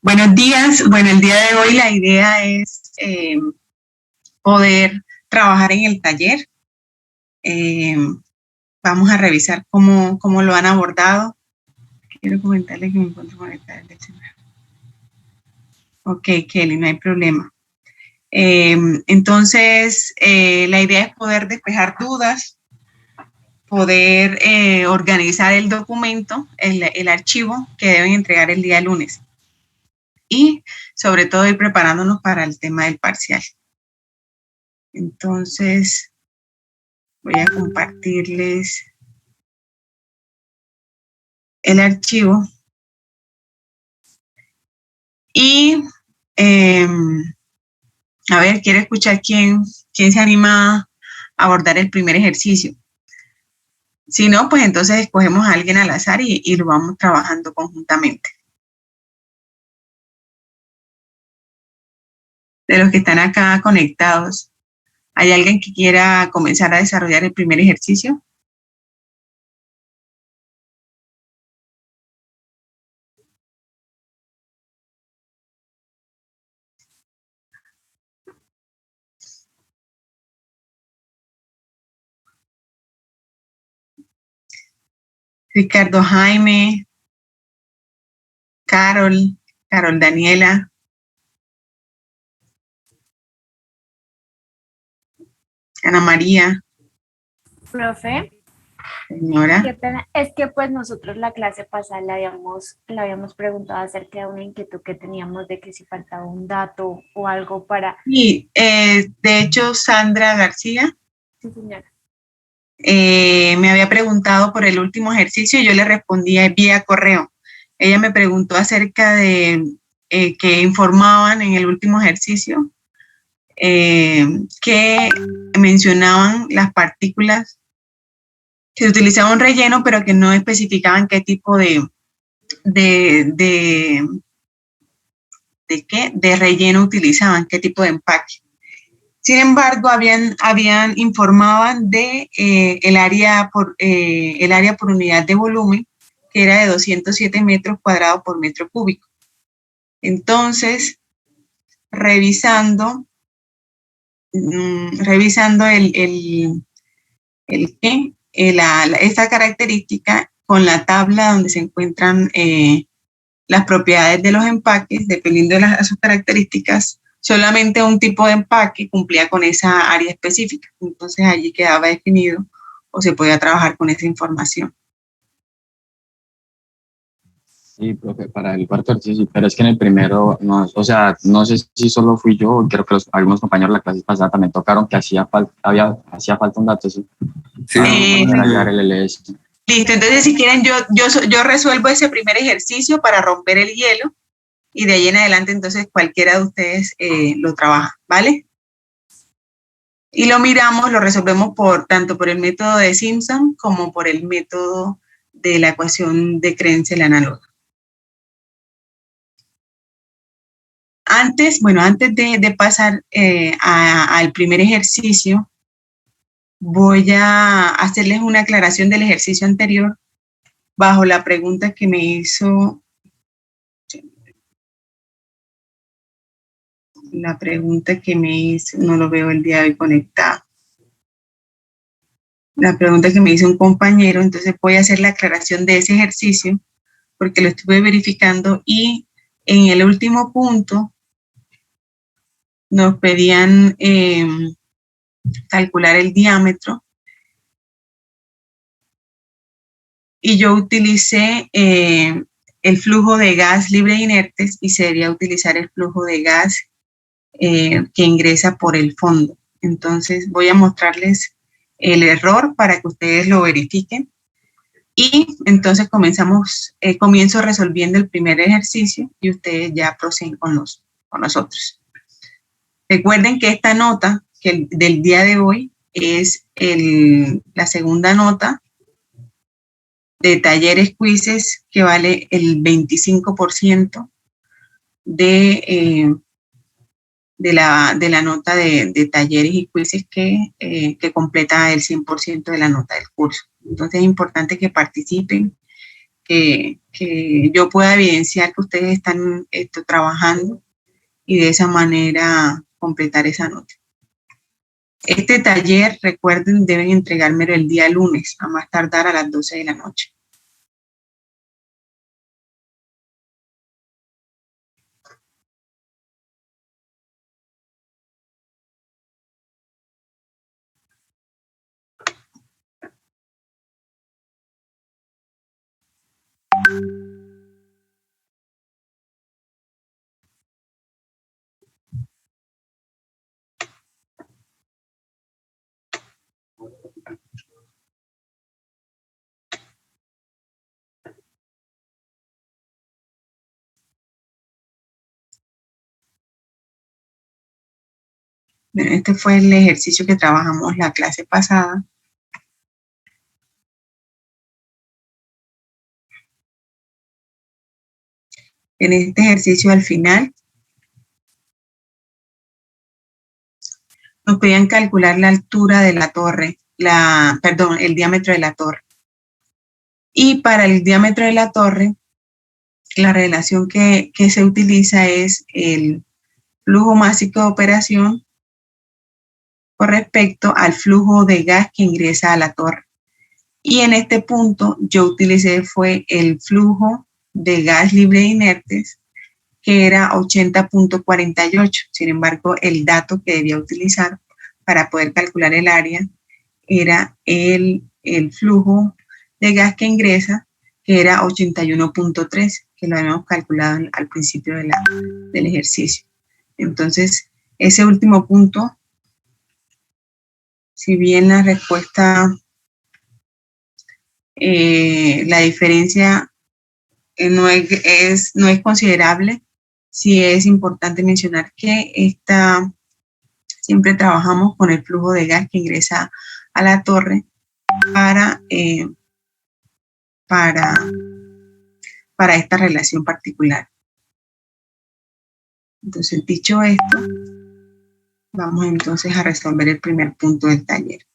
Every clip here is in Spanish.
Buenos días. Bueno, el día de hoy la idea es poder trabajar en el taller. Vamos a revisar cómo lo han abordado. Quiero comentarles que me encuentro conectada al celular. Ok, Kelly, no hay problema. Entonces, la idea es poder despejar dudas, poder organizar el documento, el archivo que deben entregar el día lunes. Y sobre todo ir preparándonos para el tema del parcial. Entonces, voy a compartirles el archivo. Y, a ver, quiero escuchar quién se anima a abordar el primer ejercicio. Si no, pues entonces escogemos a alguien al azar y lo vamos trabajando conjuntamente. De los que están acá conectados, ¿hay alguien que quiera comenzar a desarrollar el primer ejercicio? Ricardo Jaime, Carol Daniela. Ana María. Profe. Señora. Qué pena. Es que pues nosotros la clase pasada le habíamos preguntado acerca de una inquietud que teníamos de que si faltaba un dato o algo para... Sí, de hecho Sandra García. Sí, señora. Me había preguntado por el último ejercicio y yo le respondía vía correo. Ella me preguntó acerca de que informaban en el último ejercicio que mencionaban las partículas que se utilizaba un relleno, pero que no especificaban qué tipo de relleno utilizaban, qué tipo de empaque. Sin embargo, informaban de el área por unidad de volumen, que era de 207 metros cuadrados por metro cúbico. Entonces, revisando esta característica con la tabla donde se encuentran las propiedades de los empaques, dependiendo de sus características, solamente un tipo de empaque cumplía con esa área específica. Entonces allí quedaba definido o se podía trabajar con esa información. Sí, profe, para el cuarto ejercicio, pero es que en el primero, no, o sea, no sé si solo fui yo, creo que algunos compañeros de la clase pasada también tocaron que hacía falta un dato, ¿sí? Sí. Para llegar el LS. Listo, entonces si quieren yo resuelvo ese primer ejercicio para romper el hielo y de ahí en adelante entonces cualquiera de ustedes lo trabaja, ¿vale? Y lo miramos, lo resolvemos tanto por el método de Simpson como por el método de la ecuación de Krenzel análoga. Antes de pasar al primer ejercicio, voy a hacerles una aclaración del ejercicio anterior bajo la pregunta que me hizo no lo veo el día de hoy conectado. La pregunta que me hizo un compañero, entonces voy a hacer la aclaración de ese ejercicio porque lo estuve verificando y en el último punto nos pedían calcular el diámetro y yo utilicé el flujo de gas libre de inertes y sería utilizar el flujo de gas que ingresa por el fondo. Entonces voy a mostrarles el error para que ustedes lo verifiquen y entonces comienzo resolviendo el primer ejercicio y ustedes ya proceden con nosotros. Recuerden que esta nota del día de hoy es la segunda nota de talleres quizzes, que vale el 25% de la nota de talleres y quizzes que completa el 100% de la nota del curso. Entonces es importante que participen, que yo pueda evidenciar que ustedes están trabajando y de esa manera completar esa nota. Este taller, recuerden, deben entregármelo el día lunes, a más tardar a las 12 de la noche. Bueno, este fue el ejercicio que trabajamos la clase pasada. En este ejercicio al final nos pedían calcular la altura de la torre, el diámetro de la torre. Y para el diámetro de la torre, la relación que se utiliza es el flujo másico de operación con respecto al flujo de gas que ingresa a la torre. Y en este punto yo utilicé fue el flujo de gas libre de inertes, que era 80.48. Sin embargo, el dato que debía utilizar para poder calcular el área era el flujo de gas que ingresa, que era 81.3, que lo habíamos calculado al principio del ejercicio. Entonces, ese último punto, si bien la respuesta, la diferencia no es considerable, sí es importante mencionar que siempre trabajamos con el flujo de gas que ingresa a la torre para esta relación particular. Entonces, dicho esto, vamos entonces a resolver el primer punto del taller.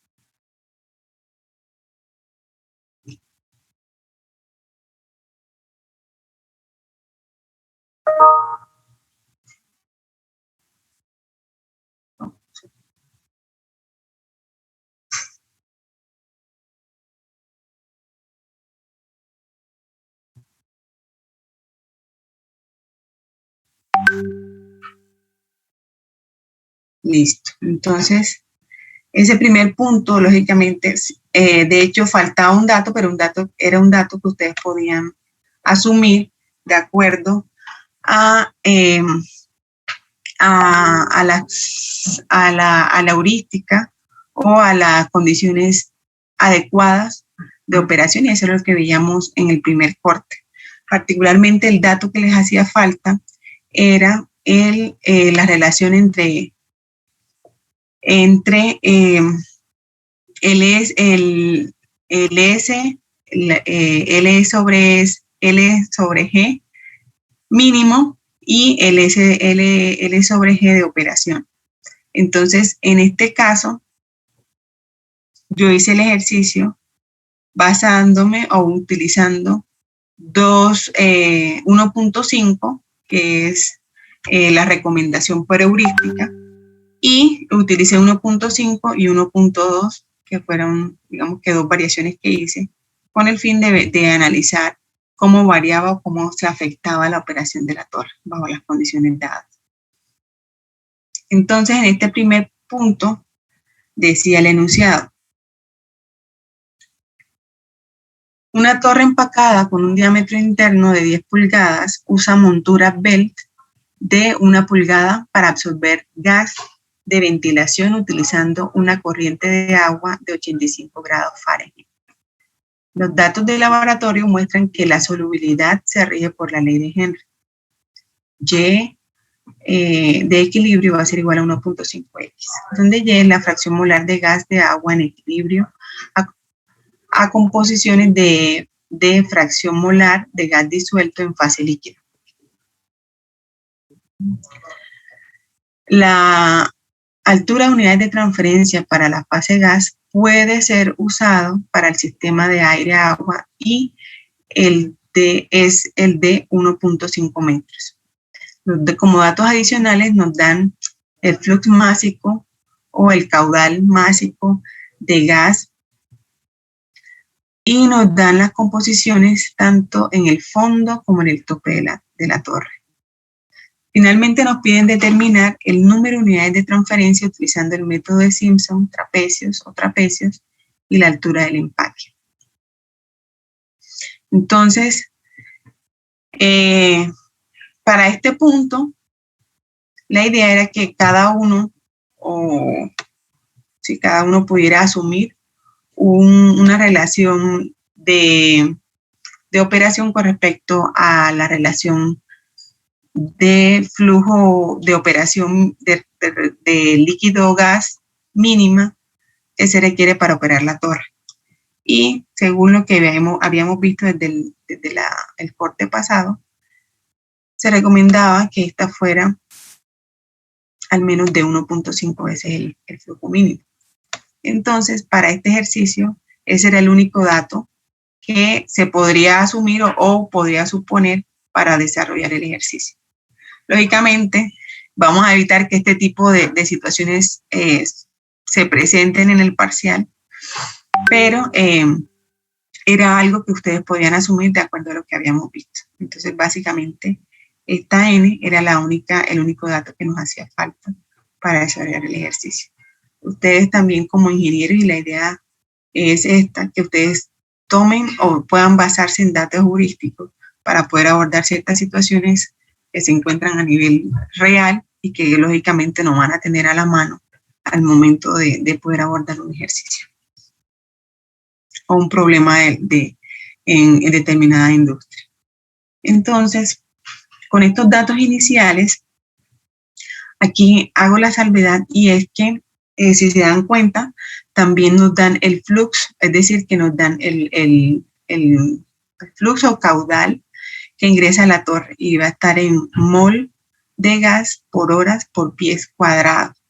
Listo. Entonces, ese primer punto, lógicamente, de hecho, faltaba un dato, pero era un dato que ustedes podían asumir de acuerdo a la heurística o a las condiciones adecuadas de operación, y eso es lo que veíamos en el primer corte. Particularmente el dato que les hacía falta era la relación entre L sobre G mínimo y L sobre G de operación. Entonces, en este caso, yo hice el ejercicio basándome o utilizando 1.5, que es la recomendación por heurística, y utilicé 1.5 y 1.2, que fueron, digamos que dos variaciones que hice, con el fin de analizar cómo variaba o cómo se afectaba la operación de la torre bajo las condiciones dadas. Entonces, en este primer punto, decía el enunciado: una torre empacada con un diámetro interno de 10 pulgadas usa montura belt de 1 pulgada para absorber gas de ventilación utilizando una corriente de agua de 85 grados Fahrenheit. Los datos del laboratorio muestran que la solubilidad se rige por la ley de Henry. Y de equilibrio va a ser igual a 1.5x, donde Y es la fracción molar de gas de agua en equilibrio a composiciones de de fracción molar de gas disuelto en fase líquida. La altura de unidades de transferencia para la fase gas puede ser usado para el sistema de aire-agua y es el de 1.5 metros. Como datos adicionales nos dan el flujo másico o el caudal másico de gas y nos dan las composiciones tanto en el fondo como en el tope de la torre. Finalmente nos piden determinar el número de unidades de transferencia utilizando el método de Simpson, trapecios y la altura del empaque. Entonces, para este punto, la idea era que cada uno, o si cada uno pudiera asumir una relación de operación con respecto a la relación de flujo de operación de líquido o gas mínima que se requiere para operar la torre. Y según lo que habíamos visto desde el corte pasado, se recomendaba que esta fuera al menos de 1.5 veces el flujo mínimo. Entonces, para este ejercicio, ese era el único dato que se podría asumir o podría suponer para desarrollar el ejercicio. Lógicamente, vamos a evitar que este tipo de situaciones se presenten en el parcial, pero era algo que ustedes podían asumir de acuerdo a lo que habíamos visto. Entonces, básicamente, esta N era el único dato que nos hacía falta para desarrollar el ejercicio. Ustedes también como ingenieros, y la idea es esta, que ustedes tomen o puedan basarse en datos heurísticos para poder abordar ciertas situaciones que se encuentran a nivel real y que lógicamente no van a tener a la mano al momento de poder abordar un ejercicio o un problema en determinada industria. Entonces, con estos datos iniciales, aquí hago la salvedad y es que, si se dan cuenta, también nos dan el flujo, es decir, que nos dan el flujo caudal que ingresa a la torre y va a estar en mol de gas por horas por pies cuadrados.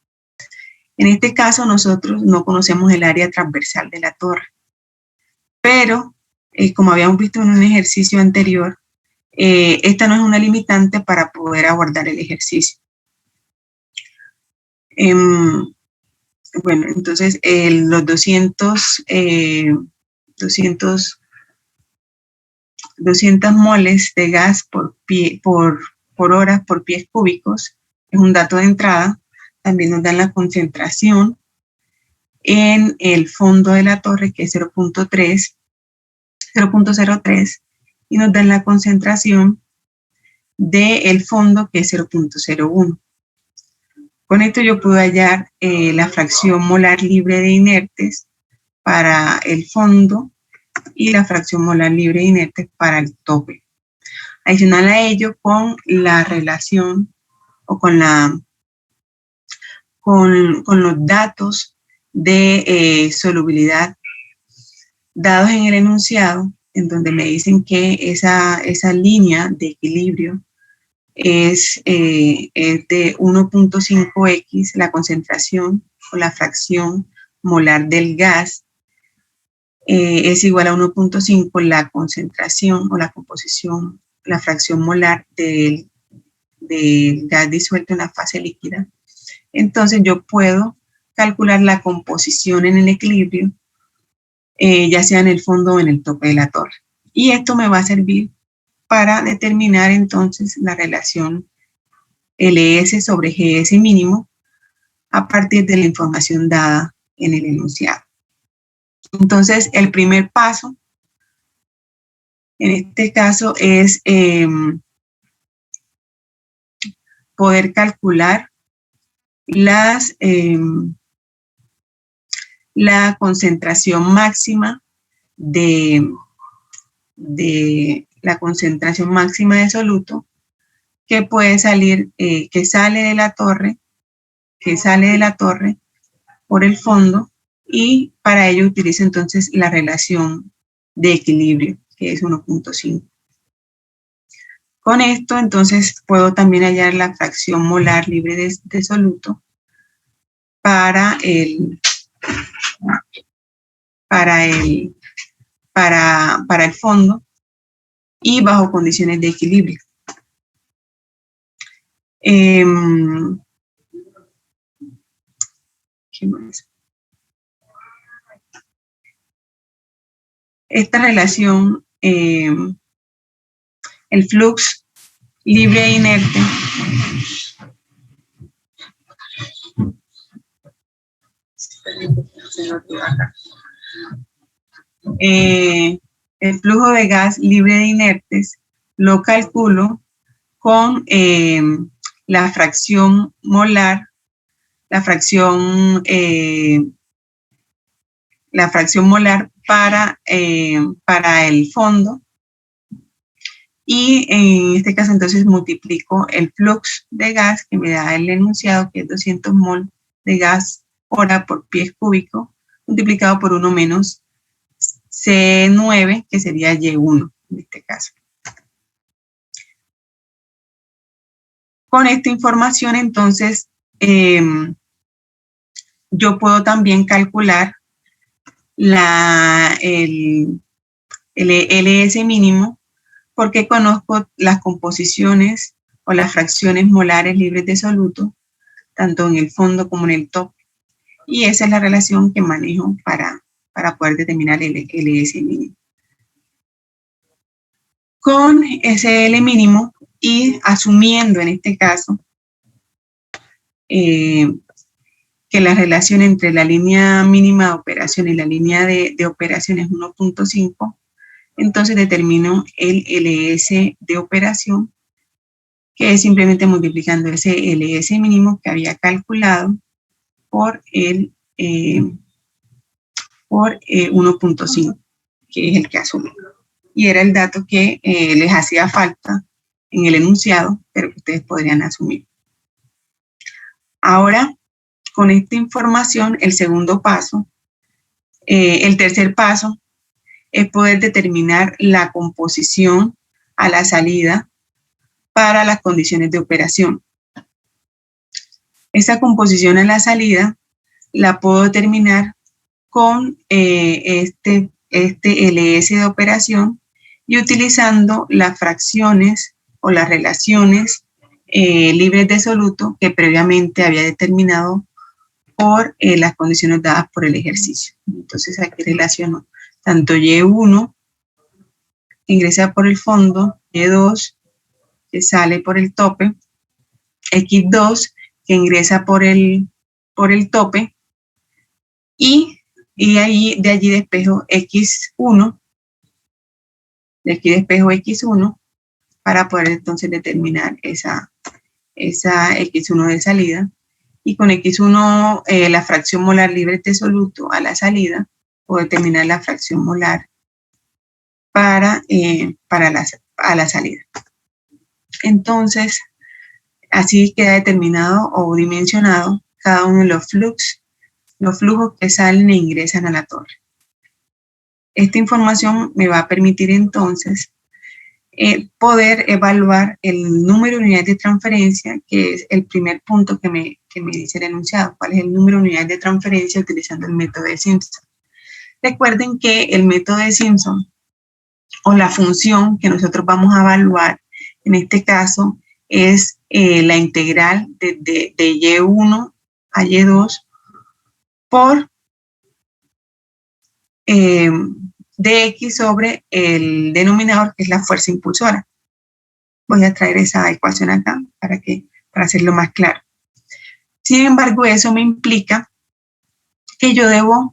En este caso, nosotros no conocemos el área transversal de la torre, pero como habíamos visto en un ejercicio anterior, esta no es una limitante para poder abordar el ejercicio. Bueno, entonces los 200 moles de gas por horas por pies cúbicos es un dato de entrada. También nos dan la concentración en el fondo de la torre, que es 0.03, y nos dan la concentración del fondo, que es 0.01. Con esto yo puedo hallar la fracción molar libre de inertes para el fondo y la fracción molar libre de inertes para el tope. Adicional a ello, con la relación o con los datos de solubilidad dados en el enunciado, en donde me dicen que esa línea de equilibrio es de 1.5x la concentración o la fracción molar del gas, es igual a 1.5 la concentración o la composición, la fracción molar del gas disuelto en la fase líquida. Entonces yo puedo calcular la composición en el equilibrio, ya sea en el fondo o en el tope de la torre. Y esto me va a servir para determinar entonces la relación LS sobre GS mínimo a partir de la información dada en el enunciado. Entonces, el primer paso, en este caso, es poder calcular la concentración máxima de soluto que puede salir, que sale de la torre por el fondo, y para ello utilizo entonces la relación de equilibrio que es 1.5. Con esto, entonces, puedo también hallar la fracción molar libre de soluto para el fondo y bajo condiciones de equilibrio. ¿Qué más? Esta relación, el flux libre e inerte, el flujo de gas libre de inertes lo calculo con la fracción molar, la fracción molar para el fondo, y en este caso entonces multiplico el flux de gas que me da el enunciado, que es 200 mol de gas hora por pies cúbico, multiplicado por 1 menos C9, que sería Y1 en este caso. Con esta información, entonces, yo puedo también calcular el LS mínimo, porque conozco las composiciones o las fracciones molares libres de soluto, tanto en el fondo como en el top. Y esa es la relación que manejo para poder determinar el LS mínimo. Con ese L mínimo y asumiendo en este caso que la relación entre la línea mínima de operación y la línea de operación es 1.5, entonces determino el LS de operación, que es simplemente multiplicando ese LS mínimo que había calculado por 1.5, que es el que asume. Y era el dato que les hacía falta en el enunciado, pero que ustedes podrían asumir. Ahora, con esta información, el segundo paso, el tercer paso, es poder determinar la composición a la salida para las condiciones de operación. Esa composición a la salida la puedo determinar con este LS de operación y utilizando las fracciones o las relaciones libres de soluto que previamente había determinado por las condiciones dadas por el ejercicio. Entonces aquí relaciono tanto Y1, que ingresa por el fondo, Y2, que sale por el tope, X2, que ingresa por el tope, y de allí despejo X1, de aquí despejo X1, para poder entonces determinar esa X1 de salida. Y con X1, la fracción molar libre de soluto a la salida, puedo determinar la fracción molar a la salida. Entonces, así queda determinado o dimensionado cada uno de los flujos que salen e ingresan a la torre. Esta información me va a permitir entonces poder evaluar el número de unidades de transferencia, que es el primer punto que me dice el enunciado. ¿Cuál es el número de unidades de transferencia utilizando el método de Simpson? Recuerden que el método de Simpson, o la función que nosotros vamos a evaluar, en este caso, es la integral de Y1 a Y2 por dx sobre el denominador, que es la fuerza impulsora. Voy a traer esa ecuación acá para hacerlo más claro. Sin embargo, eso me implica que yo debo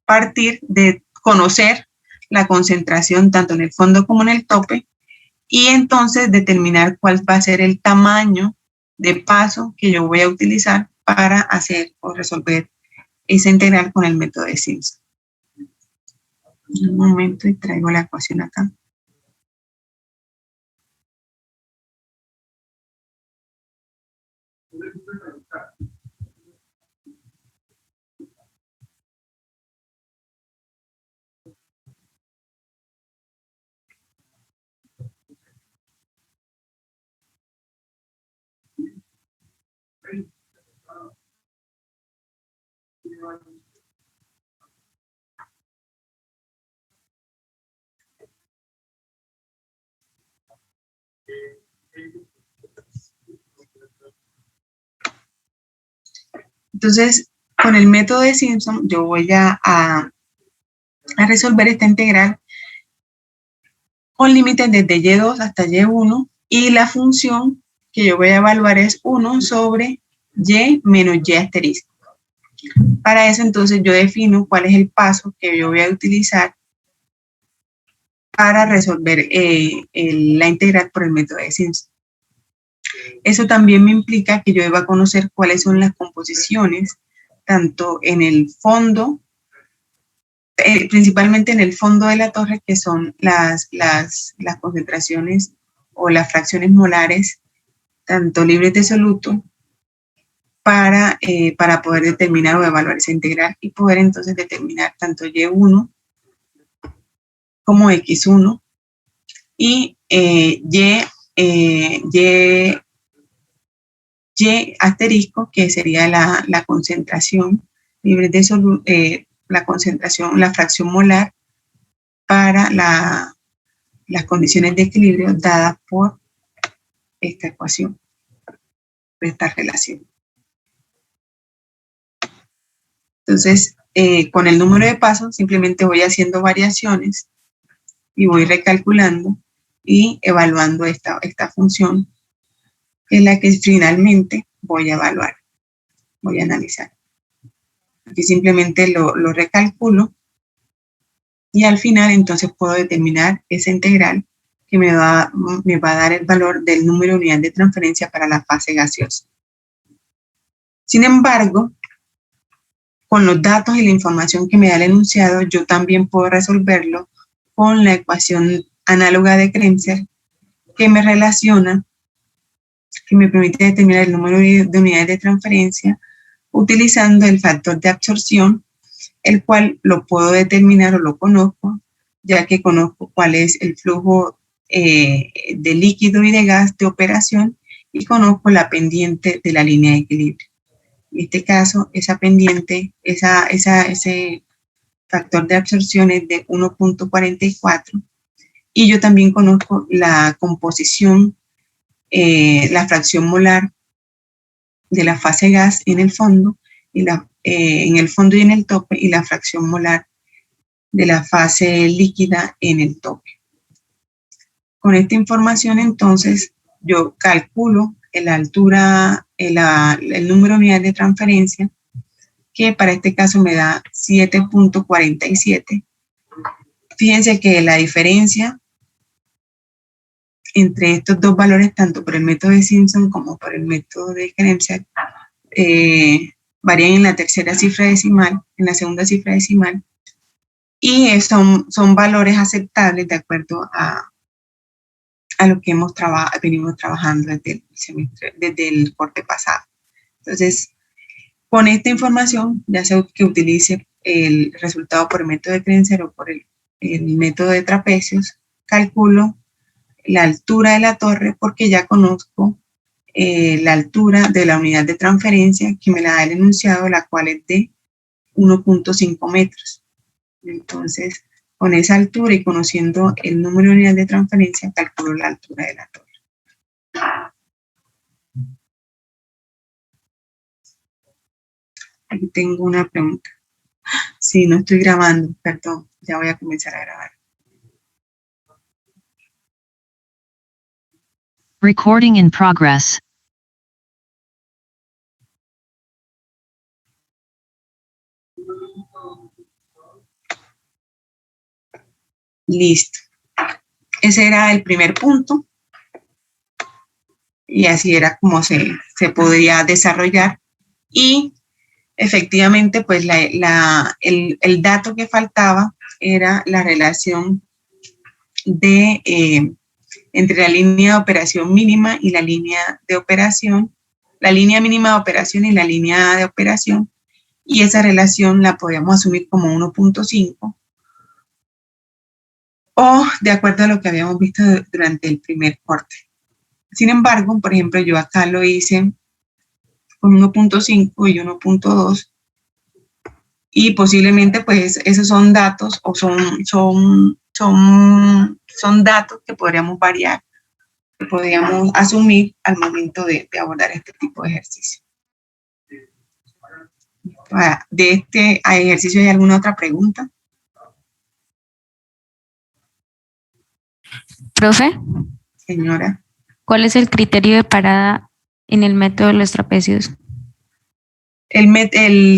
partir de conocer la concentración tanto en el fondo como en el tope, y entonces determinar cuál va a ser el tamaño de paso que yo voy a utilizar para hacer o resolver esa integral con el método de Simpson. Un momento y traigo la ecuación acá. Entonces, con el método de Simpson, yo voy a resolver esta integral con límites desde y2 hasta y1, y la función que yo voy a evaluar es 1 sobre y menos y asterisco. Para eso, entonces, yo defino cuál es el paso que yo voy a utilizar para resolver la integral por el método de Simpson. Eso también me implica que yo deba conocer cuáles son las composiciones, tanto en el fondo, principalmente en el fondo de la torre, que son las concentraciones o las fracciones molares, tanto libres de soluto, para poder determinar o evaluar esa integral y poder entonces determinar tanto y1 como x1 y y asterisco, que sería la concentración libre de soluto, la fracción molar para las condiciones de equilibrio dadas por esta ecuación, esta relación. Entonces, con el número de pasos, simplemente voy haciendo variaciones y voy recalculando y evaluando esta función, que es la que finalmente voy a evaluar, voy a analizar. Aquí simplemente lo recalculo y al final entonces puedo determinar esa integral que me va a dar el valor del número de unidades de transferencia para la fase gaseosa. Sin embargo, con los datos y la información que me da el enunciado, yo también puedo resolverlo con la ecuación análoga de Kremser, que me relaciona, que me permite determinar el número de unidades de transferencia utilizando el factor de absorción, el cual lo puedo determinar o lo conozco, ya que conozco cuál es el flujo de líquido y de gas de operación y conozco la pendiente de la línea de equilibrio. En este caso, esa pendiente, ese factor de absorción es de 1.44 y yo también conozco la composición, la fracción molar de la fase gas en el fondo y en el fondo y en el tope, y la fracción molar de la fase líquida en el tope. Con esta información, entonces, yo calculo la altura, el número de unidades de transferencia, que para este caso me da 7.47. Fíjense que la diferencia entre estos dos valores, tanto por el método de Simpson como por el método de Kremser, varían en la tercera cifra decimal, en la segunda cifra decimal, y son valores aceptables de acuerdo a lo que venimos trabajando desde el corte pasado. Entonces, con esta información, ya sea que utilice el resultado por el método de Kremser o por el método de trapecios, calculo la altura de la torre porque ya conozco la altura de la unidad de transferencia que me la da el enunciado, la cual es de 1.5 metros. Entonces, con esa altura y conociendo el número de unidades de transferencia, calculo la altura de la torre. Aquí tengo una pregunta. Sí, no estoy grabando, perdón, ya voy a comenzar a grabar. Recording in progress. Listo. Ese era el primer punto. Y así era como se podía desarrollar. Y efectivamente, pues el dato que faltaba era la relación entre la línea de operación mínima y la línea de operación, la línea mínima de operación y la línea de operación, y esa relación la podíamos asumir como 1.5, o de acuerdo a lo que habíamos visto durante el primer corte. Sin embargo, por ejemplo, yo acá lo hice con 1.5 y 1.2, y posiblemente pues esos son datos o son datos que podríamos variar, que podríamos asumir al momento de abordar este tipo de ejercicio. ¿De este ejercicio hay alguna otra pregunta? Profe, Señora. ¿cuál es el criterio de parada en el método de los trapecios? El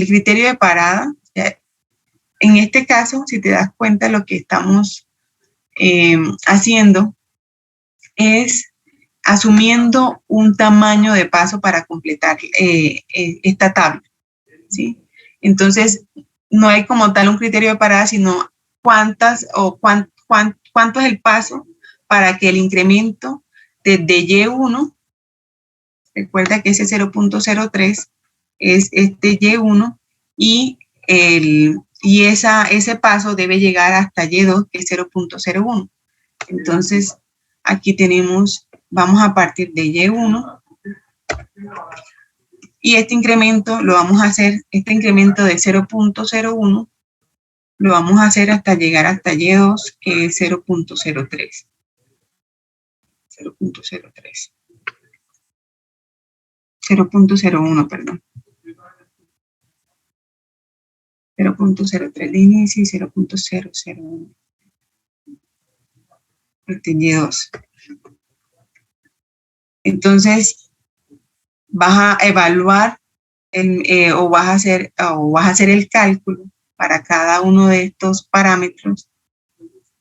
criterio de parada, en este caso, si te das cuenta, lo que estamos haciendo es asumiendo un tamaño de paso para completar esta tabla, ¿sí? Entonces, no hay como tal un criterio de parada, sino cuánto es el paso para que el incremento desde Y1, recuerda que ese 0.03 es este Y1 y ese paso debe llegar hasta Y2, que es 0.01. Entonces, aquí tenemos, vamos a partir de Y1 y este incremento lo vamos a hacer, este incremento de 0.01 lo vamos a hacer hasta llegar hasta Y2, que es 0.03. 0.03. 0.01, perdón. 0.03 de inicio y 0.001. Este Y2. Entonces, vas a evaluar o vas a hacer el cálculo para cada uno de estos parámetros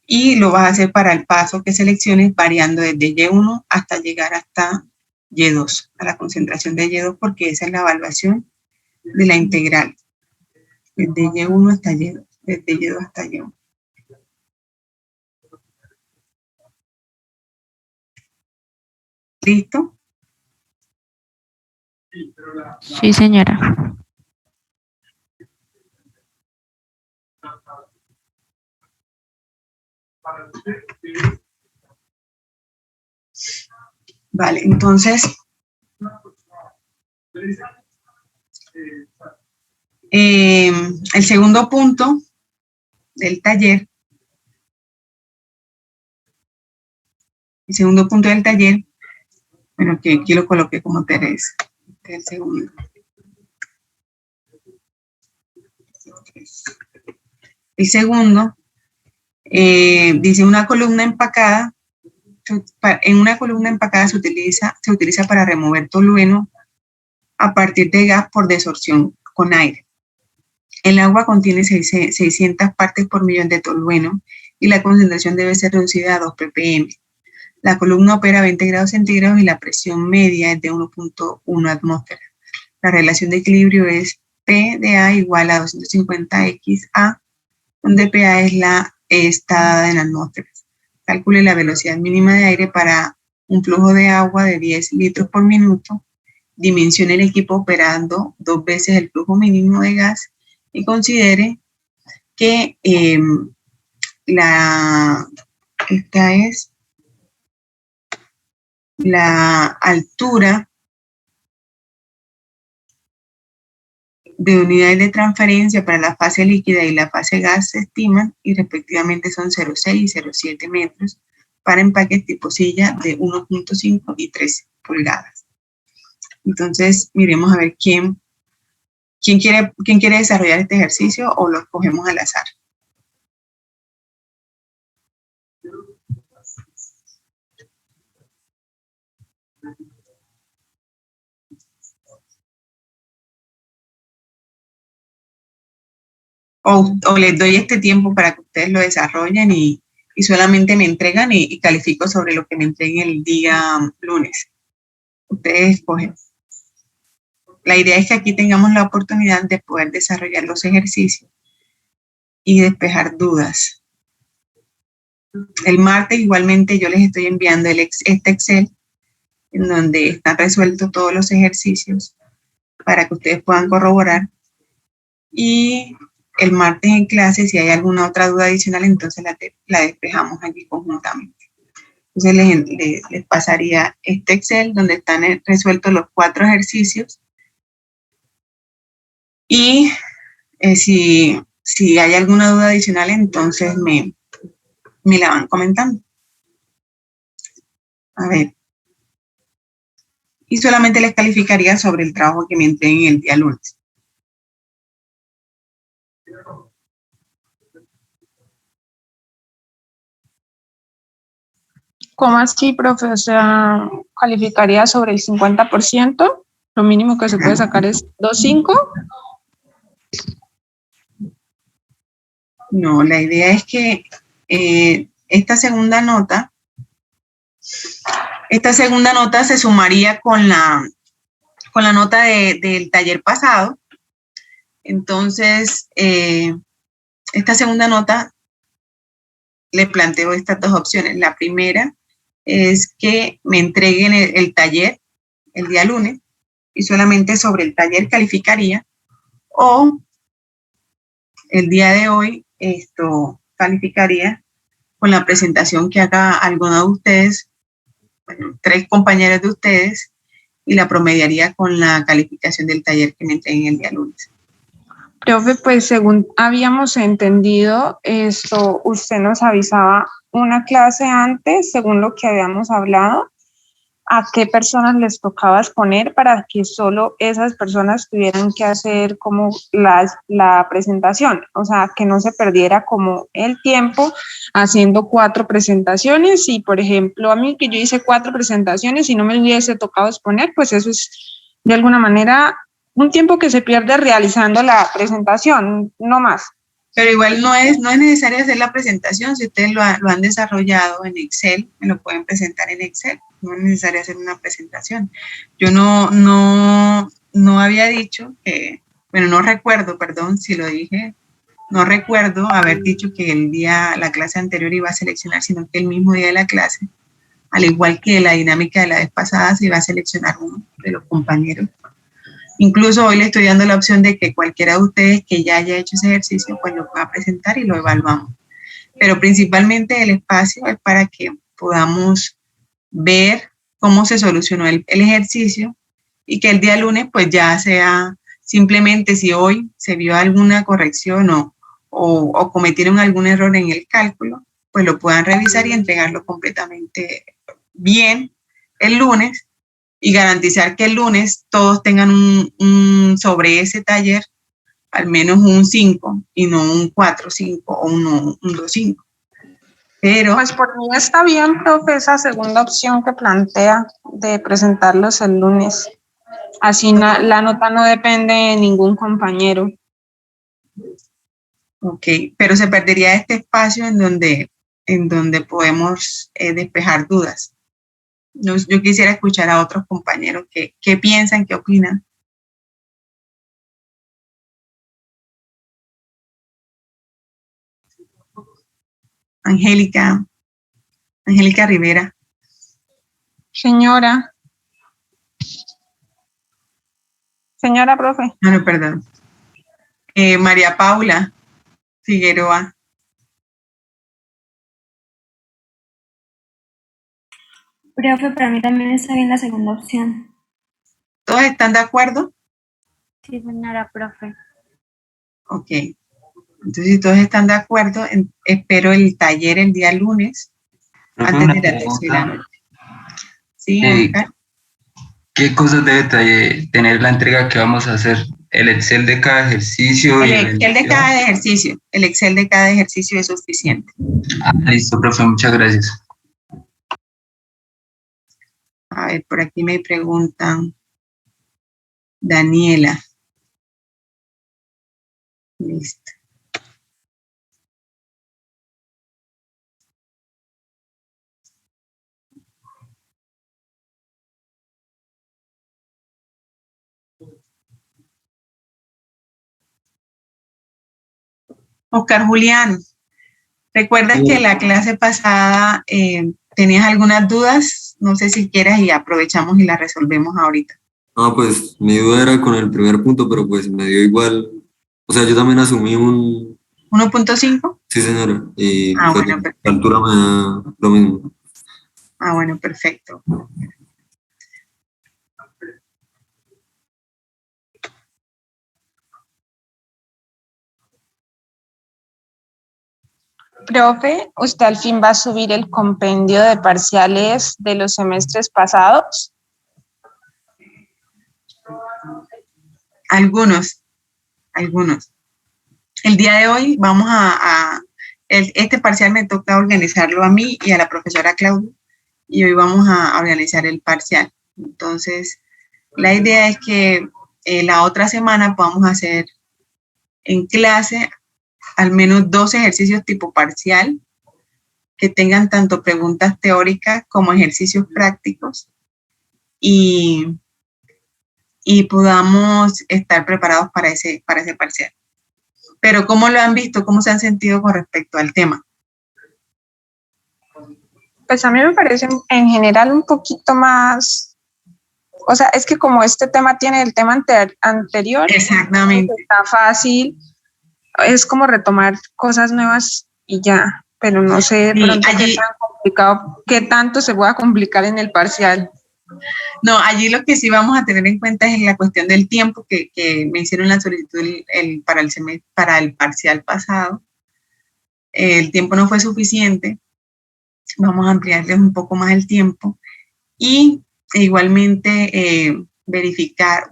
y lo vas a hacer para el paso que selecciones variando desde Y1 hasta llegar hasta Y2, a la concentración de Y2, porque esa es la evaluación de la integral. Desde Y1 hasta Y2, desde Y2 hasta Y1. ¿Listo? Sí, señora. Vale, entonces, el segundo punto del taller, bueno, que aquí lo coloqué como Teresa, este es el segundo. El segundo dice una columna empacada. En una columna empacada se utiliza para remover tolueno a partir de gas por desorción con aire. El agua contiene 600 partes por millón de tolueno y la concentración debe ser reducida a 2 ppm. La columna opera a 20 grados centígrados y la presión media es de 1.1 atmósferas. La relación de equilibrio es P de A igual a 250XA, donde PA está dada en atmósferas. Calcule la velocidad mínima de aire para un flujo de agua de 10 litros por minuto. Dimensione el equipo operando 2 veces el flujo mínimo de gas y considere que esta es la altura de unidades de transferencia para la fase líquida y la fase gas se estiman y respectivamente son 0,6 y 0,7 metros para empaques tipo silla de 1.5 y 3 pulgadas. Entonces, miremos a ver quién quiere desarrollar este ejercicio o lo escogemos al azar. O les doy este tiempo para que ustedes lo desarrollen y solamente me entregan y califico sobre lo que me entreguen el día lunes. Ustedes escogen. La idea es que aquí tengamos la oportunidad de poder desarrollar los ejercicios y despejar dudas. El martes igualmente yo les estoy enviando este Excel en donde están resueltos todos los ejercicios para que ustedes puedan corroborar. Y el martes en clase, si hay alguna otra duda adicional, entonces la despejamos aquí conjuntamente. Entonces les pasaría este Excel donde están resueltos los 4 ejercicios y Si hay alguna duda adicional, entonces me la van comentando. A ver. Y solamente les calificaría sobre el trabajo que me entreguen el día lunes. ¿Cómo así, profe? O sea, calificaría sobre el 50%. Lo mínimo que se puede sacar es 2.5. No, la idea es que esta segunda nota se sumaría con la nota del taller pasado. Entonces, esta segunda nota le planteo estas dos opciones. La primera es que me entreguen el taller el día lunes y solamente sobre el taller calificaría, o el día de hoy calificaría con la presentación que haga alguno de ustedes, bueno, 3 compañeros de ustedes, y la promediaría con la calificación del taller que me entreguen el día lunes. Profe, pues según habíamos entendido, usted nos avisaba una clase antes, según lo que habíamos hablado, a qué personas les tocaba exponer para que solo esas personas tuvieran que hacer como la presentación, o sea, que no se perdiera como el tiempo haciendo 4 presentaciones. Y, por ejemplo, a mí que yo hice 4 presentaciones y no me hubiese tocado exponer, pues eso es de alguna manera un tiempo que se pierde realizando la presentación, no más. Pero igual no es necesario hacer la presentación. Si ustedes lo han desarrollado en Excel, me lo pueden presentar en Excel. No es necesario hacer una presentación. Yo no había dicho que, bueno, no recuerdo, perdón si lo dije, no recuerdo haber dicho que la clase anterior iba a seleccionar, sino que el mismo día de la clase, al igual que la dinámica de la vez pasada, se iba a seleccionar uno de los compañeros. Incluso hoy le estoy dando la opción de que cualquiera de ustedes que ya haya hecho ese ejercicio, pues lo pueda presentar y lo evaluamos. Pero principalmente el espacio es para que podamos ver cómo se solucionó el ejercicio, y que el día lunes pues ya sea simplemente si hoy se vio alguna corrección o cometieron algún error en el cálculo, pues lo puedan revisar y entregarlo completamente bien el lunes, y garantizar que el lunes todos tengan sobre ese taller al menos un 5 y no un 4, 5 o un 2, 5. Pero pues por mí está bien, profe, esa segunda opción que plantea de presentarlos el lunes. Así la nota no depende de ningún compañero. ok, pero se perdería este espacio en donde podemos despejar dudas. Yo quisiera escuchar a otros compañeros qué piensan, qué opinan. Angélica Rivera. Señora, profe. No, perdón. María Paula Figueroa. Profe, para mí también está bien la segunda opción. ¿Todos están de acuerdo? Sí, señora profe. Ok. Entonces, si todos están de acuerdo, espero el taller el día lunes, Profe, antes una de la tercera pregunta. noche. Sí, Oscar. ¿Qué cosas debe tener la entrega que vamos a hacer? ¿El Excel de cada ejercicio y la El Excel de cada ejercicio es suficiente. Listo, profe, muchas gracias. A ver, por aquí me preguntan. Daniela. Listo. Oscar Julián, ¿recuerdas que la clase pasada tenías algunas dudas? No sé si quieras y aprovechamos y las resolvemos ahorita. No, pues mi duda era con el primer punto, pero pues me dio igual. O sea, yo también asumí un... 1.5. Sí, señora. Y Ah, pues bueno, la perfecto. altura me da lo mismo. Ah, bueno, perfecto. Profe, ¿usted al fin va a subir el compendio de parciales de los semestres pasados? Algunos. El día de hoy vamos este parcial me toca organizarlo a mí y a la profesora Claudia, y hoy vamos a organizar el parcial. Entonces, la idea es que la otra semana podamos hacer en clase al menos 2 ejercicios tipo parcial que tengan tanto preguntas teóricas como ejercicios prácticos y podamos estar preparados para ese parcial. Pero ¿cómo lo han visto? ¿Cómo se han sentido con respecto al tema? Pues a mí me parece en general un poquito más, o sea, es que como este tema tiene el tema anterior, Exactamente. está fácil, es como retomar cosas nuevas y ya, pero no sé de pronto qué tan complicado, qué tanto se pueda complicar en el parcial. No, allí lo que sí vamos a tener en cuenta es la cuestión del tiempo que me hicieron la solicitud para el parcial pasado. El tiempo no fue suficiente. Vamos a ampliarles un poco más el tiempo y igualmente verificar,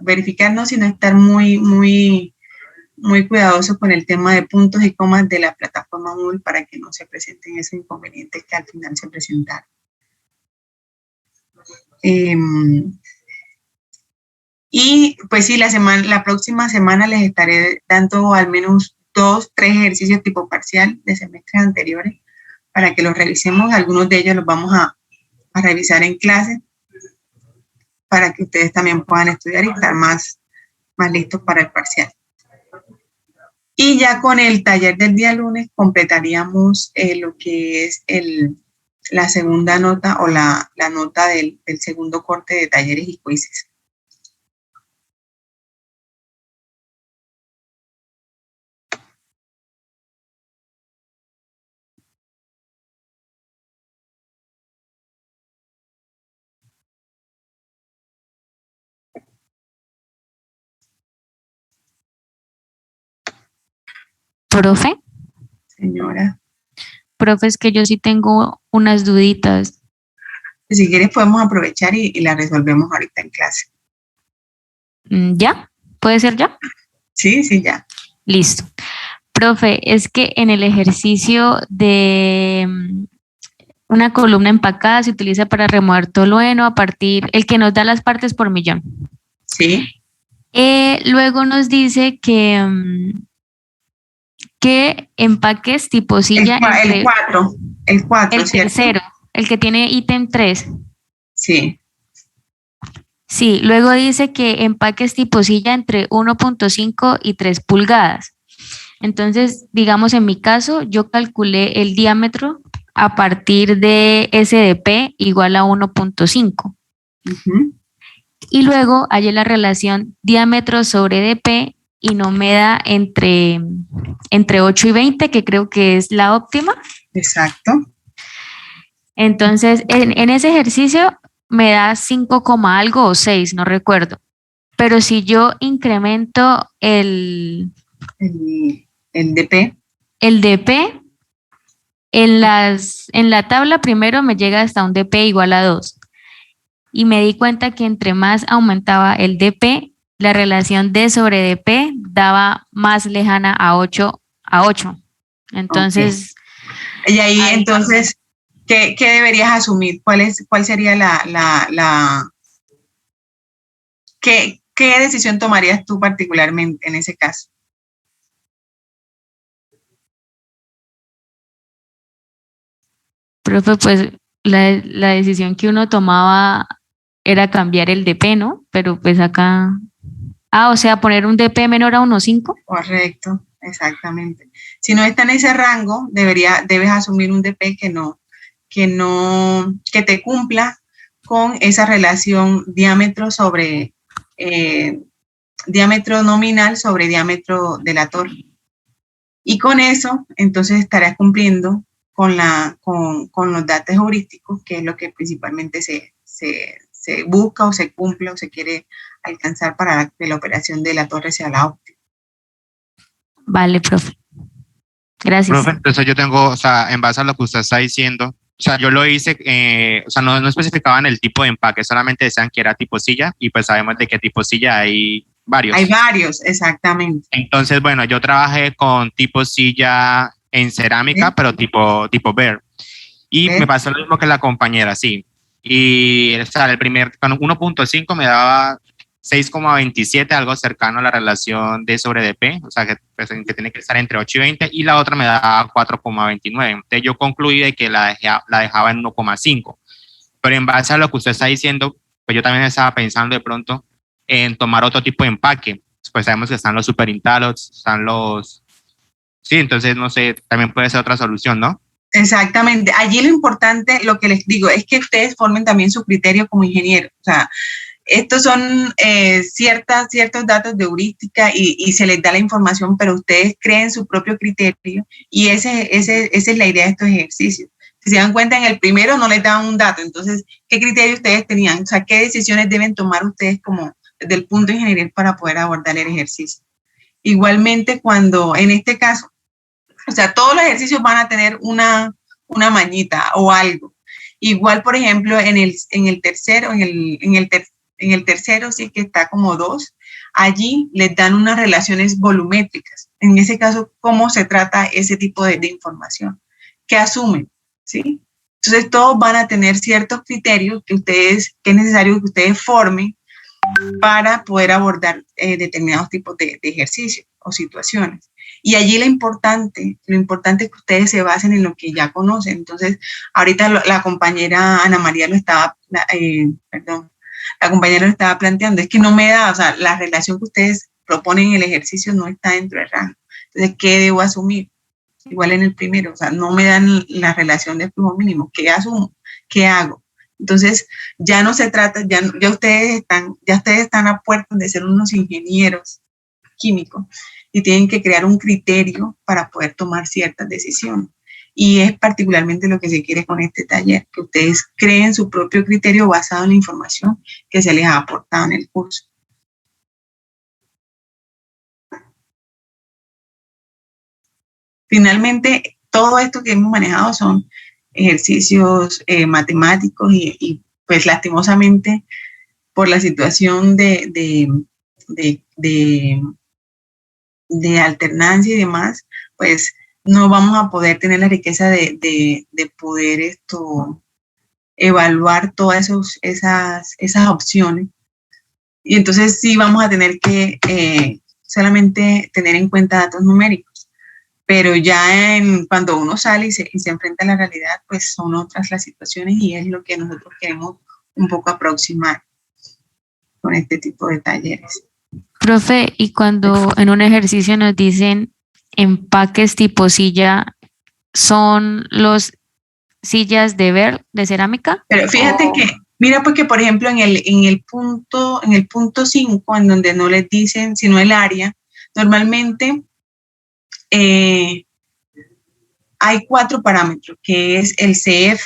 no, sino estar muy cuidadosos con el tema de puntos y comas de la plataforma Moodle para que no se presenten esos inconvenientes que al final se presentaron. Y pues sí, la próxima semana les estaré dando al menos 2, 3 ejercicios tipo parcial de semestres anteriores para que los revisemos. Algunos de ellos los vamos a revisar en clase para que ustedes también puedan estudiar y estar más listos para el parcial. Y ya con el taller del día lunes completaríamos lo que es la segunda nota o la nota del segundo corte de talleres y quizzes. Profe. Señora. Profe, es que yo sí tengo unas duditas. Si quieres podemos aprovechar y la resolvemos ahorita en clase. ¿Ya? ¿Puede ser ya? Sí, ya. Listo. Profe, es que en el ejercicio de una columna empacada se utiliza para remover tolueno a partir, el que nos da las partes por millón. Sí. Luego nos dice que empaques tipo silla. El 4. El 4, el ¿cierto? Tercero, el que tiene ítem 3. Sí. Sí, luego dice que empaques tipo silla entre 1.5 y 3 pulgadas. Entonces, digamos, en mi caso, yo calculé el diámetro a partir de SDP igual a 1.5. Y luego hallé la relación diámetro sobre DP y no me da entre 8 y 20, que creo que es la óptima. Exacto. Entonces, en ese ejercicio me da 5, algo o 6, no recuerdo. Pero si yo incremento el DP. El DP, en la tabla primero me llega hasta un DP igual a 2. Y me di cuenta que entre más aumentaba el DP, la relación D sobre DP daba más lejana a 8. Entonces... Okay. Y ahí entonces, ¿qué deberías asumir? ¿Cuál sería ¿Qué decisión tomarías tú particularmente en ese caso? Profe, pues la decisión que uno tomaba era cambiar el DP, ¿no? Pero pues acá... o sea, poner un DP menor a 1.5. Correcto, exactamente. Si no está en ese rango, debes asumir un DP que te cumpla con esa relación diámetro sobre diámetro nominal sobre diámetro de la torre. Y con eso, entonces estarás cumpliendo con los datos heurísticos, que es lo que principalmente se busca o se cumple o se quiere alcanzar para que la operación de la torre sea la óptima. Vale, profe. Gracias. Profe, entonces yo tengo, o sea, en base a lo que usted está diciendo, o sea, yo lo hice, o sea, no especificaban el tipo de empaque, solamente decían que era tipo silla y pues sabemos de qué tipo silla hay varios. Hay varios, exactamente. Entonces, bueno, yo trabajé con tipo silla en cerámica, ¿Sí? pero tipo Bear. Y ¿Ves? me pasó lo mismo que la compañera, sí. Y o sea, el primer, con 1.5 me daba 6,27, algo cercano a la relación D sobre DP, o sea, pues, que tiene que estar entre 8 y 20, y la otra me daba 4,29. Entonces yo concluí de que la dejaba en 1,5. Pero en base a lo que usted está diciendo, pues yo también estaba pensando de pronto en tomar otro tipo de empaque. Pues sabemos que están los super intalots, están los... Sí, entonces no sé, también puede ser otra solución, ¿no? Exactamente. Allí lo importante, lo que les digo, es que ustedes formen también su criterio como ingenieros. O sea, estos son ciertos datos de heurística y se les da la información, pero ustedes creen su propio criterio y esa es la idea de estos ejercicios. Si se dan cuenta, en el primero no les daban un dato, entonces, ¿qué criterio ustedes tenían? O sea, ¿qué decisiones deben tomar ustedes como desde el punto ingenieril para poder abordar el ejercicio? Igualmente, cuando en este caso, o sea, todos los ejercicios van a tener una mañita o algo. Igual, por ejemplo, en el tercero, en el tercero sí que está como 2, allí les dan unas relaciones volumétricas. En ese caso, ¿cómo se trata ese tipo de información? ¿Qué asumen? ¿Sí? Entonces, todos van a tener ciertos criterios que es necesario que ustedes formen para poder abordar determinados tipos de ejercicios o situaciones. Y allí lo importante es que ustedes se basen en lo que ya conocen. Entonces, ahorita la compañera Ana María la compañera lo estaba planteando, es que no me da, o sea, la relación que ustedes proponen en el ejercicio no está dentro del rango. Entonces, ¿qué debo asumir? Igual en el primero, o sea, no me dan la relación de flujo mínimo. ¿Qué asumo? ¿Qué hago? Entonces, ya no se trata, ya ustedes están a puertas de ser unos ingenieros químicos y tienen que crear un criterio para poder tomar ciertas decisiones. Y es particularmente lo que se quiere con este taller, que ustedes creen su propio criterio basado en la información que se les ha aportado en el curso. Finalmente, todo esto que hemos manejado son ejercicios matemáticos y pues lastimosamente por la situación de alternancia y demás, pues no vamos a poder tener la riqueza de poder evaluar todas esas opciones. Y entonces sí vamos a tener que solamente tener en cuenta datos numéricos. Pero ya cuando uno sale y se enfrenta a la realidad, pues son otras las situaciones y es lo que nosotros queremos un poco aproximar con este tipo de talleres. Profe, y cuando en un ejercicio nos dicen empaques tipo silla, ¿son los sillas de Bear de cerámica? Pero fíjate que, mira, porque por ejemplo en el punto 5, en donde no les dicen sino el área, normalmente hay 4 parámetros, que es el CF,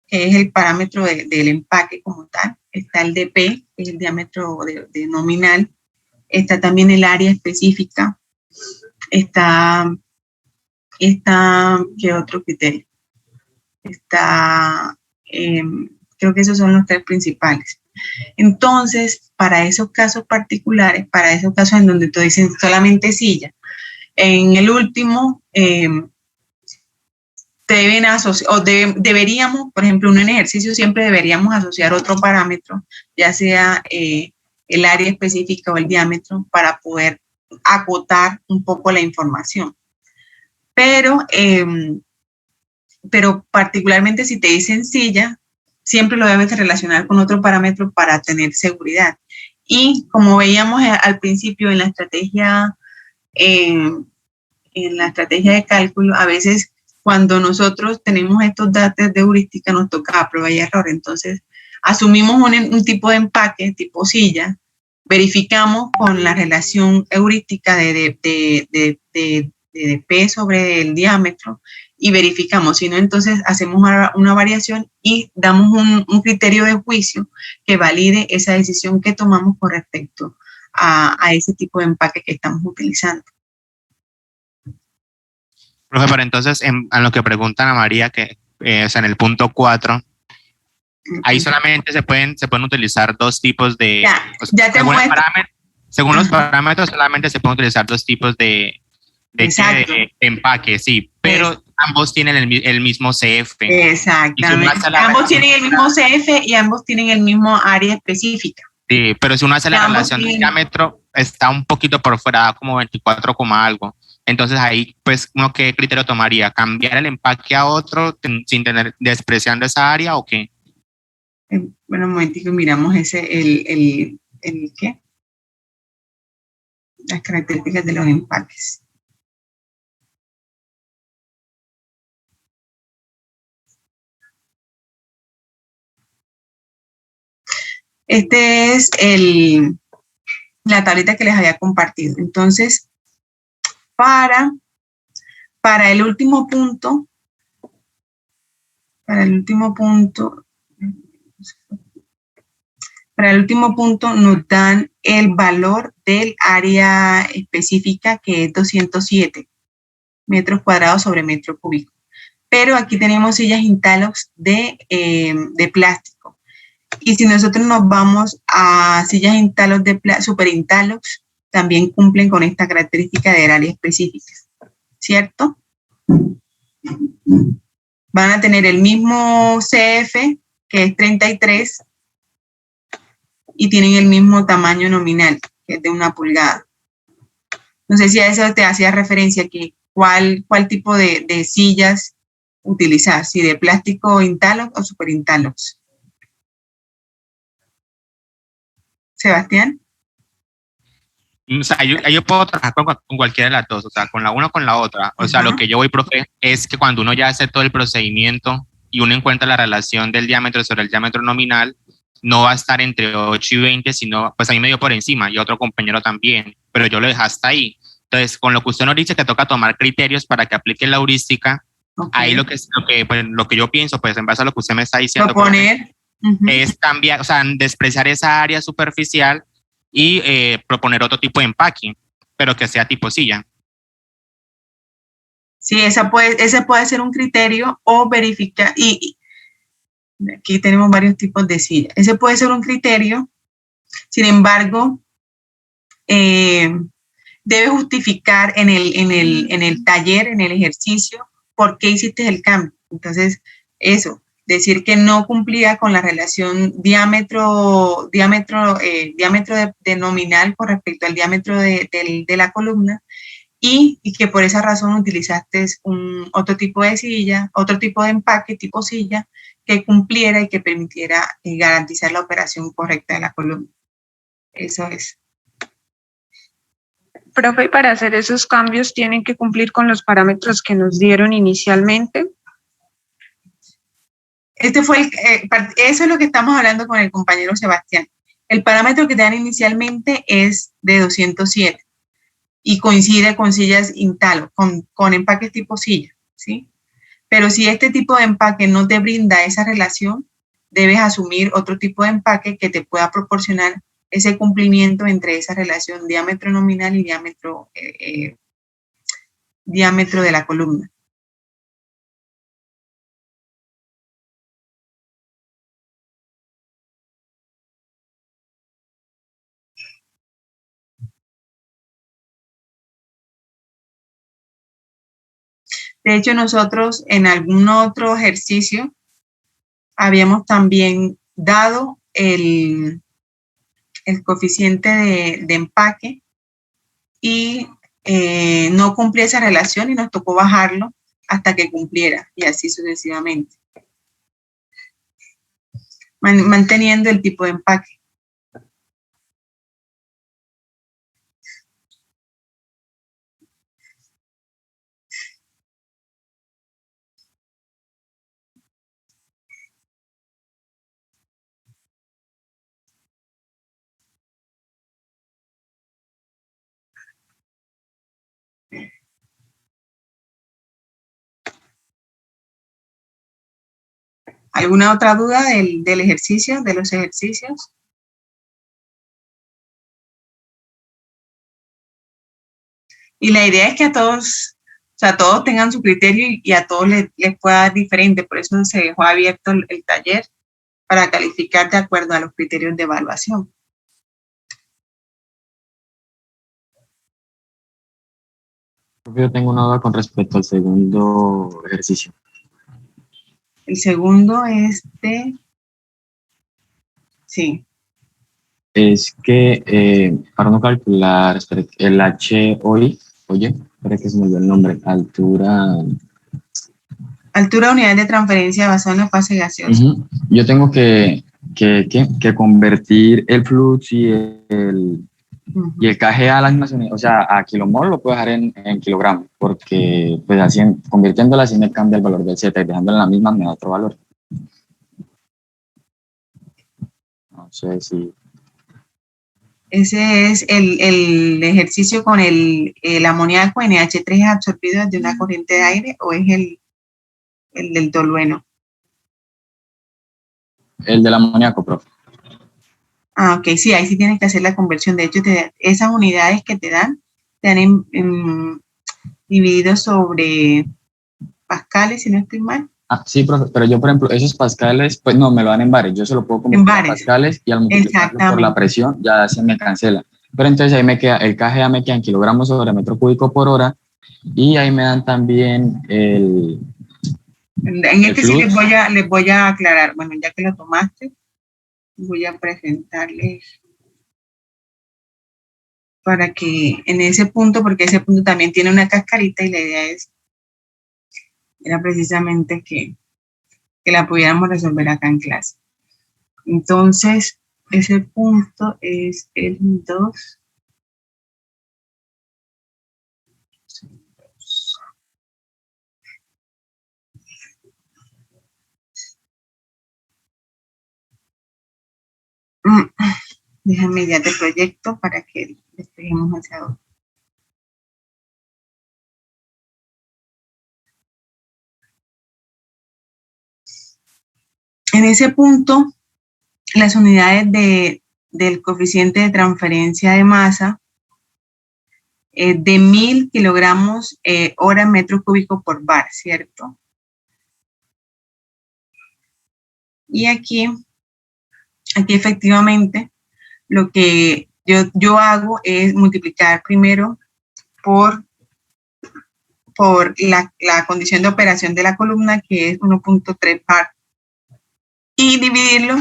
que es el parámetro del empaque como tal, está el DP, que es el diámetro de nominal, está también el área específica, está ¿qué otro criterio? Está, creo que esos son los 3 principales. Entonces, para esos casos particulares, para esos casos en donde tú dices solamente silla, en el último, deben asociar, o deberíamos, por ejemplo, en un ejercicio siempre deberíamos asociar otro parámetro, ya sea el área específica o el diámetro, para poder acotar un poco la información. Pero particularmente si te dicen silla, siempre lo debes relacionar con otro parámetro para tener seguridad. Y como veíamos al principio en la estrategia de cálculo, a veces cuando nosotros tenemos estos datos de heurística nos toca a prueba y error. Entonces, asumimos un tipo de empaque, tipo silla, verificamos con la relación heurística de P sobre el diámetro y verificamos. Si no, entonces hacemos una variación y damos un criterio de juicio que valide esa decisión que tomamos con respecto a ese tipo de empaque que estamos utilizando. Profe, pero entonces, a lo que preguntan a María, que o sea, en el punto 4, ahí solamente se pueden utilizar dos tipos de... Ya, o sea, ya te muestro. Según los Ajá. parámetros, solamente se pueden utilizar dos tipos Exacto. de empaque, sí, pero ambos tienen el mismo CF. Exactamente. Ambos tienen el mismo CF y ambos tienen el mismo área específica. Sí, pero si uno hace la Ambos relación del tienen- diámetro, está un poquito por fuera, da como 24, algo. Entonces ahí, pues, ¿uno qué criterio tomaría? ¿Cambiar el empaque a otro sin tener, despreciando esa área o qué? Bueno, un momentico, miramos el ¿qué? Las características de los empaques. Este es la tablita que les había compartido. Entonces, para el último punto, nos dan el valor del área específica, que es 207 metros cuadrados sobre metro cúbico. Pero aquí tenemos sillas Intalox de plástico. Y si nosotros nos vamos a sillas Intalox de Super Intalox, también cumplen con esta característica del área específica, ¿cierto? Van a tener el mismo CF, que es 33, y tienen el mismo tamaño nominal, que es de 1 pulgada. No sé si a eso te hacía referencia, que cuál tipo de sillas utilizar, si de plástico Intalox o Super Intalox. Sebastián. O sea, yo puedo trabajar con cualquiera de las dos, o sea, con la una o con la otra. O sea, lo que yo voy, profe, es que cuando uno ya hace todo el procedimiento y uno encuentra la relación del diámetro sobre el diámetro nominal, no va a estar entre 8 y 20, sino, pues a mí me dio por encima y otro compañero también, pero yo lo dejé hasta ahí. Entonces, con lo que usted nos dice que toca tomar criterios para que aplique la heurística, ahí pues, lo que yo pienso, pues en base a lo que usted me está diciendo, Proponer. es cambiar, o sea, despreciar esa área superficial y proponer otro tipo de empaque, pero que sea tipo silla. Sí, ese puede ser un criterio, o verificar, y aquí tenemos varios tipos de silla. Ese puede ser un criterio, sin embargo, debe justificar en el taller, en el ejercicio, por qué hiciste el cambio. Entonces, eso, decir que no cumplía con la relación diámetro de nominal con respecto al diámetro de la columna, y que por esa razón utilizaste otro tipo de silla, otro tipo de empaque tipo silla, que cumpliera y que permitiera garantizar la operación correcta de la columna. Eso es. Profe, y para hacer esos cambios tienen que cumplir con los parámetros que nos dieron inicialmente. Eso es lo que estamos hablando con el compañero Sebastián. El parámetro que te dan inicialmente es de 207 y coincide con sillas Intalox, con empaques tipo silla, ¿sí? Pero si este tipo de empaque no te brinda esa relación, debes asumir otro tipo de empaque que te pueda proporcionar ese cumplimiento entre esa relación diámetro nominal y diámetro de la columna. De hecho, nosotros en algún otro ejercicio habíamos también dado el coeficiente de empaque y no cumplía esa relación y nos tocó bajarlo hasta que cumpliera, y así sucesivamente, manteniendo el tipo de empaque. ¿Alguna otra duda del ejercicio, de los ejercicios? Y la idea es que a todos sea, todos tengan su criterio y a todos les pueda dar diferente. Por eso se dejó abierto el taller para calificar de acuerdo a los criterios de evaluación. Yo tengo una duda con respecto al segundo ejercicio. El segundo es sí. Es que para no calcular el H hoy, oye, espera que se me olvidó el nombre, altura Altura de unidad de transferencia basada en la fase gaseosa. Yo tengo que convertir el flux y el KG a las mismas unidades, o sea, a kilomol lo puedo dejar en kilogramos, porque pues así, convirtiéndola así me cambia el valor del Z y dejándola en la misma me da otro valor. No sé si... Ese es el ejercicio con el amoníaco NH3 es absorbido desde una corriente de aire o es el del tolueno. El del amoníaco, profe. Ah, ok, sí, ahí sí tienes que hacer la conversión. De hecho, esas unidades que te dan dividido sobre pascales, si no estoy mal. Ah, sí, profe, pero yo, por ejemplo, esos pascales, pues no, me lo dan en bares. Yo se lo puedo convertir a pascales y al multiplicarlo por la presión ya se me cancela. Pero entonces ahí me queda, el KGA me queda en kilogramos sobre metro cúbico por hora y ahí me dan también el... En este sí les voy a aclarar. Bueno, ya que lo tomaste, voy a presentarles para que en ese punto, porque ese punto también tiene una cascarita y la idea era precisamente que la pudiéramos resolver acá en clase. Entonces, ese punto es el 2. Déjame ya de proyecto para que despejemos esa duda. En ese punto, las unidades del coeficiente de transferencia de masa de 1000 kilogramos hora metro cúbico por bar, ¿cierto? Y aquí efectivamente lo que yo hago es multiplicar primero por la condición de operación de la columna, que es 1.3 bar, y dividirlo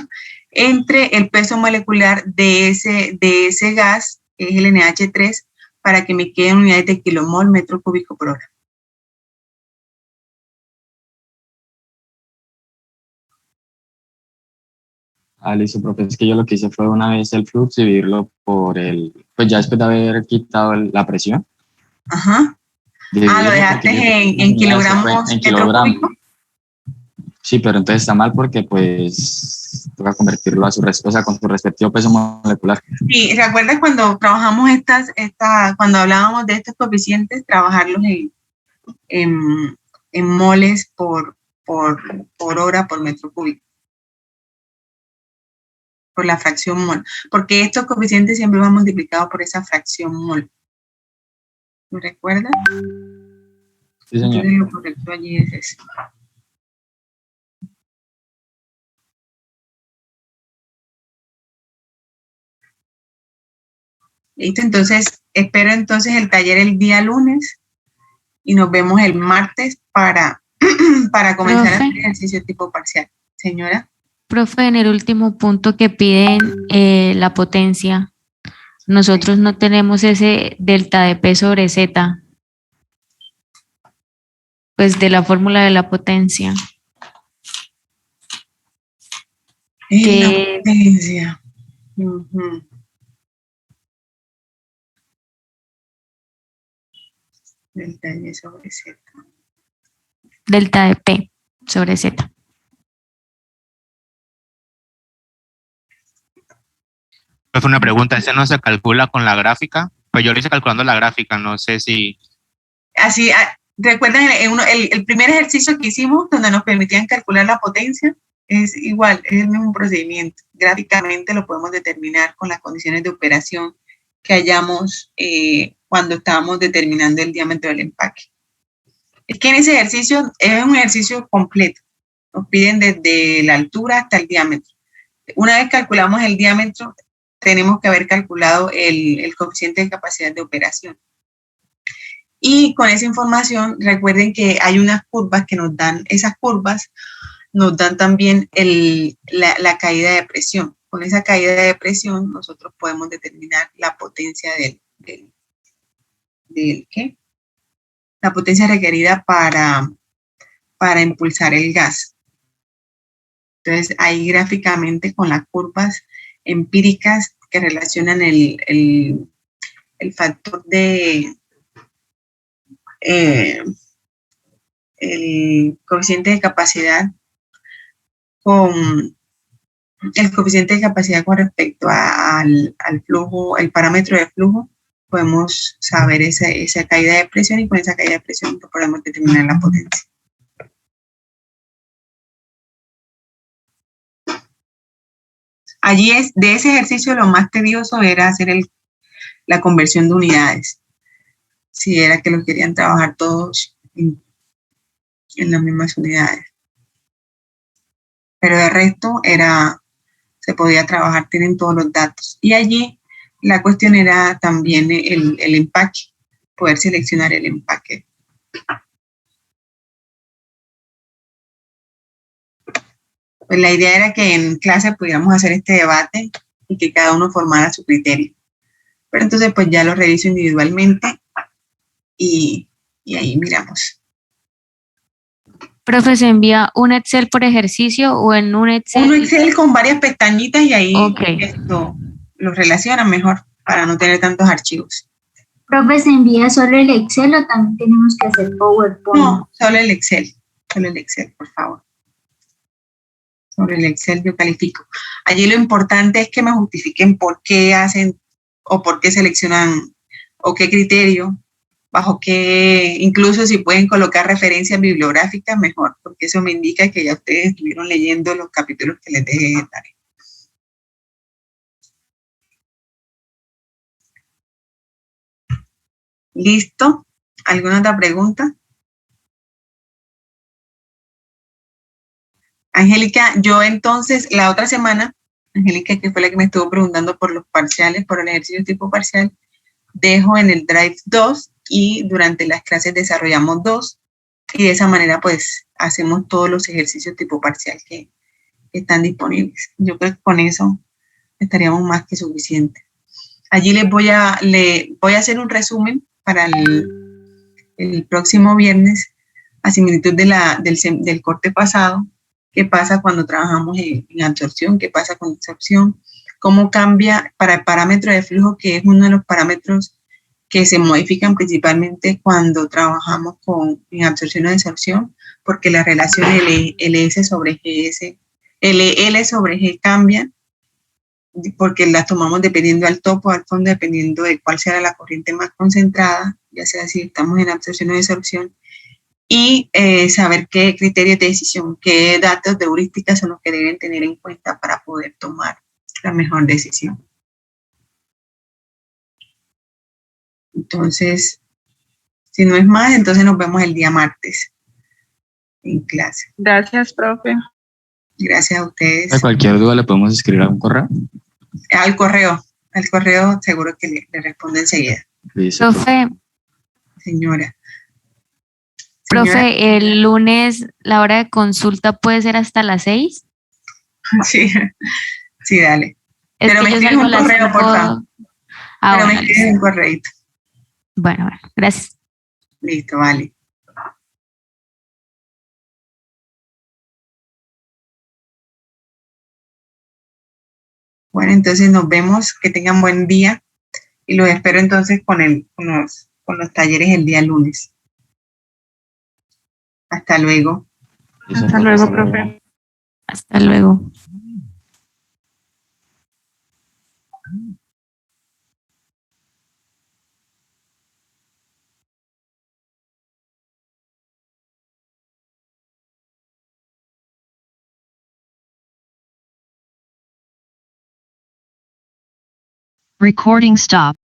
entre el peso molecular de ese gas, que es el NH3, para que me queden unidades de kilomol metro cúbico por hora. Ah, listo, profe. Es que yo lo que hice fue una vez el flux dividirlo por pues ya después de haber quitado la presión. Ajá. Lo dejaste en kilogramos metro cúbico. Sí, pero entonces está mal porque pues toca convertirlo a con su respectivo peso molecular. Sí, ¿recuerdas cuando trabajamos cuando hablábamos de estos coeficientes, trabajarlos en moles por hora por metro cúbico? Por la fracción mol, porque estos coeficientes siempre van multiplicados por esa fracción mol. ¿Lo recuerdas? Sí, señor. Entonces lo correcto allí es eso. Listo, entonces espero entonces el taller el día lunes y nos vemos el martes para comenzar a hacer ejercicio tipo parcial. Señora. Profe, en el último punto que piden la potencia, nosotros no tenemos ese delta de P sobre Z, pues de la fórmula de la potencia. La potencia. Delta de sobre Z. Delta de P sobre Z. Fue una pregunta, ¿ese no se calcula con la gráfica? Pues yo lo hice calculando la gráfica, no sé si... Así, ¿recuerdan el primer ejercicio que hicimos donde nos permitían calcular la potencia? Es igual, es el mismo procedimiento. Gráficamente lo podemos determinar con las condiciones de operación que hayamos cuando estábamos determinando el diámetro del empaque. Es que en ese ejercicio es un ejercicio completo. Nos piden desde la altura hasta el diámetro. Una vez calculamos el diámetro, tenemos que haber calculado el coeficiente de capacidad de operación. Y con esa información, recuerden que hay unas curvas que nos dan, esas curvas nos dan también la caída de presión. Con esa caída de presión, nosotros podemos determinar la potencia ¿qué? La potencia requerida para impulsar el gas. Entonces, ahí gráficamente con las curvas empíricas que relacionan el factor de el coeficiente de capacidad con respecto al flujo, el parámetro de flujo, podemos saber esa caída de presión y con esa caída de presión podemos determinar la potencia. Allí de ese ejercicio lo más tedioso era hacer la conversión de unidades. Si era que lo querían trabajar todos en las mismas unidades. Pero de resto se podía trabajar, tienen todos los datos. Y allí la cuestión era también el empaque, poder seleccionar el empaque. Pues la idea era que en clase pudiéramos hacer este debate y que cada uno formara su criterio. Pero entonces pues ya lo reviso individualmente y ahí miramos. Profe, ¿se envía un Excel por ejercicio o en un Excel? Un Excel con varias pestañitas y ahí Okay. Lo relacionan mejor para no tener tantos archivos. Profe, ¿se envía solo el Excel o también tenemos que hacer PowerPoint? No, solo el Excel, por favor. Sobre el Excel yo califico. Allí lo importante es que me justifiquen por qué hacen o por qué seleccionan o qué criterio, bajo qué, incluso si pueden colocar referencias bibliográficas, mejor, porque eso me indica que ya ustedes estuvieron leyendo los capítulos que les dejé de tarea. ¿Listo? ¿Alguna otra pregunta? Angélica, yo entonces, la otra semana, Angélica, que fue la que me estuvo preguntando por los parciales, por el ejercicio tipo parcial, dejo en el Drive 2 y durante las clases desarrollamos 2 y de esa manera pues hacemos todos los ejercicios tipo parcial que están disponibles. Yo creo que con eso estaríamos más que suficiente. Allí les voy a hacer un resumen para el próximo viernes a similitud del corte pasado. ¿Qué pasa cuando trabajamos en absorción? ¿Qué pasa con absorción? ¿Cómo cambia para el parámetro de flujo, que es uno de los parámetros que se modifican principalmente cuando trabajamos en absorción o desorción? Porque la relación LS sobre GS, LL sobre G cambia, porque las tomamos dependiendo al topo, al fondo, dependiendo de cuál sea la corriente más concentrada, ya sea si estamos en absorción o desorción. Y saber qué criterios de decisión, qué datos de heurística son los que deben tener en cuenta para poder tomar la mejor decisión. Entonces, si no es más, entonces nos vemos el día martes en clase. Gracias, profe. Gracias a ustedes. A cualquier duda le podemos escribir a un correo. Al correo seguro que le responde enseguida. Profe. Señora. Profe, el lunes la hora de consulta puede ser hasta las 6. Sí, dale. Pero me escribes un correo, por favor. Pero me escribes un correo. Bueno, gracias. Listo, vale. Bueno, entonces nos vemos, que tengan buen día y los espero entonces con los talleres el día lunes. Hasta luego. Hasta luego, profe. Hasta luego. Recording stop.